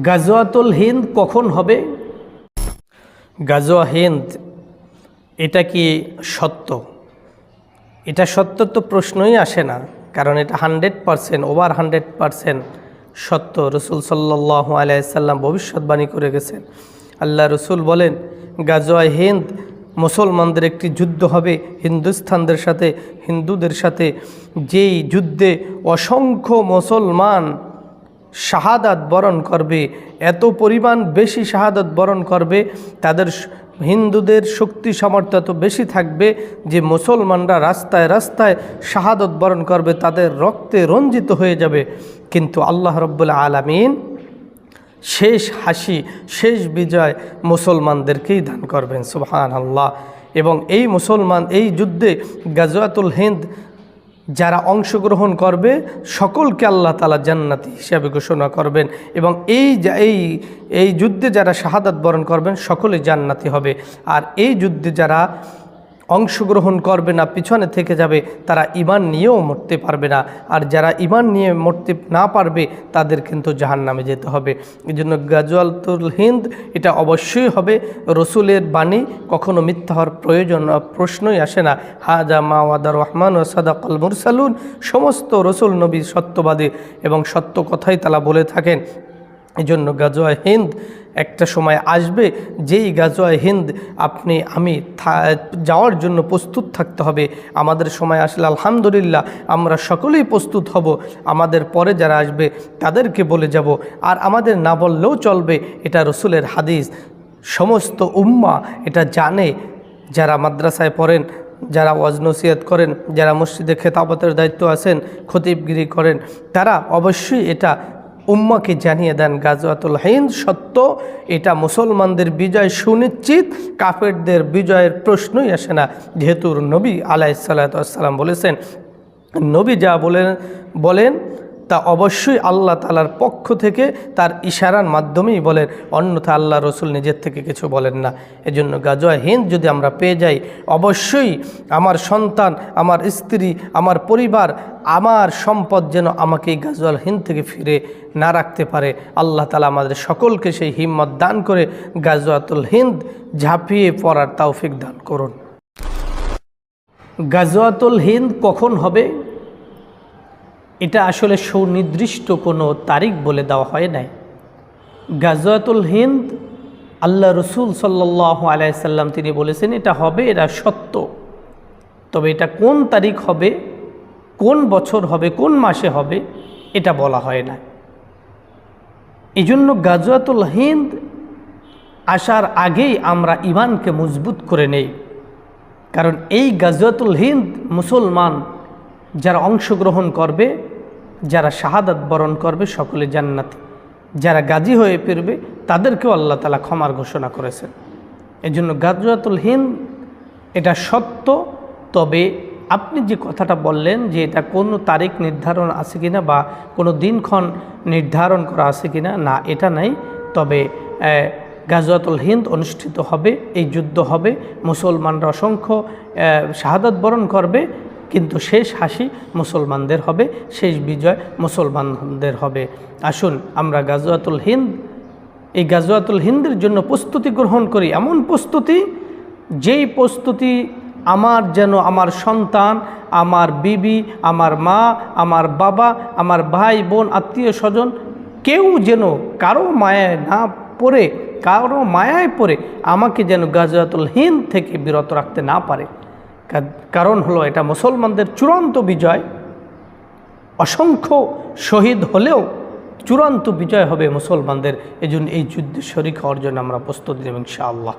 গাজওয়াতুল হিন্দ কখন হবে? গাজওয়া হিন্দ এটা কি সত্য? এটা সত্য তো প্রশ্নই আসে না, কারণ এটা 100% ওভার 100% সত্য। রসুল সাল্লাল্লাহু আলাইহি সাল্লাম ভবিষ্যৎবাণী করে গেছেন। আল্লাহ রসুল বলেন, গাজওয়া হিন্দ মুসলমানদের একটি যুদ্ধ হবে হিন্দুদের সাথে, যেই যুদ্ধে অসংখ্য মুসলমান শাহাদাত বরণ করবে, এত পরিমাণ বেশি শাহাদাত বরণ করবে, তাদের হিন্দুদের শক্তি সামর্থ্য এত বেশি থাকবে যে মুসলমানরা রাস্তায় রাস্তায় শাহাদাত বরণ করবে, তাদের রক্তে রঞ্জিত হয়ে যাবে। কিন্তু আল্লাহ রাব্বুল আলামিন শেষ হাসি, শেষ বিজয় মুসলমানদেরকেই দান করবেন, সুবহানাল্লাহ। এবং এই যুদ্ধে গাজওয়াতুল হিন্দ যারা অংশগ্রহণ করবে সকলকে আল্লাহ তাআলা জান্নাতি হিসাবে ঘোষণা করবেন, এবং এই যুদ্ধে যারা শাহাদাত বরণ করবেন সকলে জান্নাতি হবে। আর এই যুদ্ধে যারা অংশগ্রহণ করবে না, পিছনে থেকে যাবে, তারা ঈমান নিয়েও মরতে পারবে না। আর যারা ঈমান নিয়ে মরতে না পারবে তাদের কিন্তু জাহান্নামে যেতে হবে। এই জন্য গাজওয়াতুল হিন্দ এটা অবশ্যই হবে। রসুলের বাণী কখনো মিথ্যা হওয়ার প্রশ্নই আসে না। হাজা মা ওয়াদার রহমান ও সাদাকাল মুরসালুন, সমস্ত রসুল নবী সত্যবাদী এবং সত্য কথাই তারা বলে থাকেন। এই জন্য গাজওয়া হিন্দ একটা সময় আসবে, যেই গাজওয়া হিন্দ আমি যাওয়ার জন্য প্রস্তুত থাকতে হবে। আমাদের সময় আসলে আলহামদুলিল্লাহ আমরা সকলেই প্রস্তুত হব, আমাদের পরে যারা আসবে তাদেরকে বলে যাব। আর আমাদের না বললেও চলবে, এটা রসুলের হাদিস, সমস্ত উম্মাহ এটা জানে। যারা মাদ্রাসায় পড়েন, যারা ওয়াজ নসিহত করেন, যারা মসজিদে খেতাবতের দায়িত্ব আছেন, খতিবগিরি করেন, তারা অবশ্যই এটা উম্মাকে জানিয়ে দেন গাজওয়াতুল হিন্দ সত্য। এটা মুসলমানদের বিজয় সুনিশ্চিত, কাফেরদের বিজয়ের প্রশ্নই আসে না। যেহেতু নবী আলাইহিস সালাতু ওয়াস সালাম বলেছেন, নবী যা বলেন তা অবশ্যই আল্লাহ তাআলার পক্ষ থেকে তার ইশারার মাধ্যমেই বলেন, অন্যথা আল্লাহ রসুল নিজের থেকে কিছু বলেন না। এজন্য গাজওয়া হিন্দ যদি আমরা পেয়ে যাই, অবশ্যই আমার সন্তান, আমার স্ত্রী, আমার পরিবার, আমার সম্পদ যেন আমাকে এই গাজওয়াল হিন্দ থেকে ফিরে না রাখতে পারে। আল্লাহ তাআলা আমাদের সকলকে সেই হিম্মত দান করে গাজওয়াতুল হিন্দ ঝাঁপিয়ে পড়ার তৌফিক দান করুন। গাজওয়াতুল হিন্দ কখন হবে? এটা আসলে সুনির্দিষ্ট কোনো তারিখ বলে দেওয়া হয় নাই। গাজওয়াতুল হিন্দ আল্লাহ রসুল সাল্লাল্লাহু আলাইহি সাল্লাম তিনি বলেছেন এটা হবে, এটা সত্য। তবে এটা কোন তারিখ হবে, কোন বছর হবে, কোন মাসে হবে, এটা বলা হয় না। এই জন্য গাজওয়াতুল হিন্দ আসার আগেই আমরা ঈমানকে মজবুত করে নেই। কারণ এই গাজওয়াতুল হিন্দ মুসলমান যারা অংশগ্রহণ করবে, যারা শাহাদাত বরণ করবে সকলে জান্নাতি, যারা গাজী হয়ে ফিরবে তাদেরকেও আল্লাহ তাআলা ক্ষমার ঘোষণা করেছেন। এই জন্য গাজওয়াতুল হিন্দ এটা সত্য। তবে আপনি যে কথাটা বললেন যে এটা কোনো তারিখ নির্ধারণ আছে কিনা বা কোনো দিনক্ষণ নির্ধারণ করা আছে কিনা, না, এটা নাই। তবে গাজওয়াতুল হিন্দ অনুষ্ঠিত হবে, এই যুদ্ধ হবে, মুসলমানরা অসংখ্য শাহাদাত বরণ করবে, কিন্তু শেষ হাসি মুসলমানদের হবে, শেষ বিজয় মুসলমানদের হবে। আসুন আমরা এই গাজওয়াতুল হিন্দের জন্য প্রস্তুতি গ্রহণ করি, এমন প্রস্তুতি যেই প্রস্তুতি আমার সন্তান, আমার বিবি, আমার মা, আমার বাবা, আমার ভাই বোন, আত্মীয় স্বজন কেউ যেন কারো মায়ায় পড়ে আমাকে যেন গাজওয়াতুল হিন্দ থেকে বিরত রাখতে না পারে। কারণ হলো এটা মুসলমানদের চূড়ান্ত বিজয়। অসংখ্য শহীদ হলেও চূড়ান্ত বিজয় হবে মুসলমানদের। এজন্য এই যুদ্ধে শরীক হওয়ার জন্য আমরা প্রস্তুতি নেব ইনশাআল্লাহ।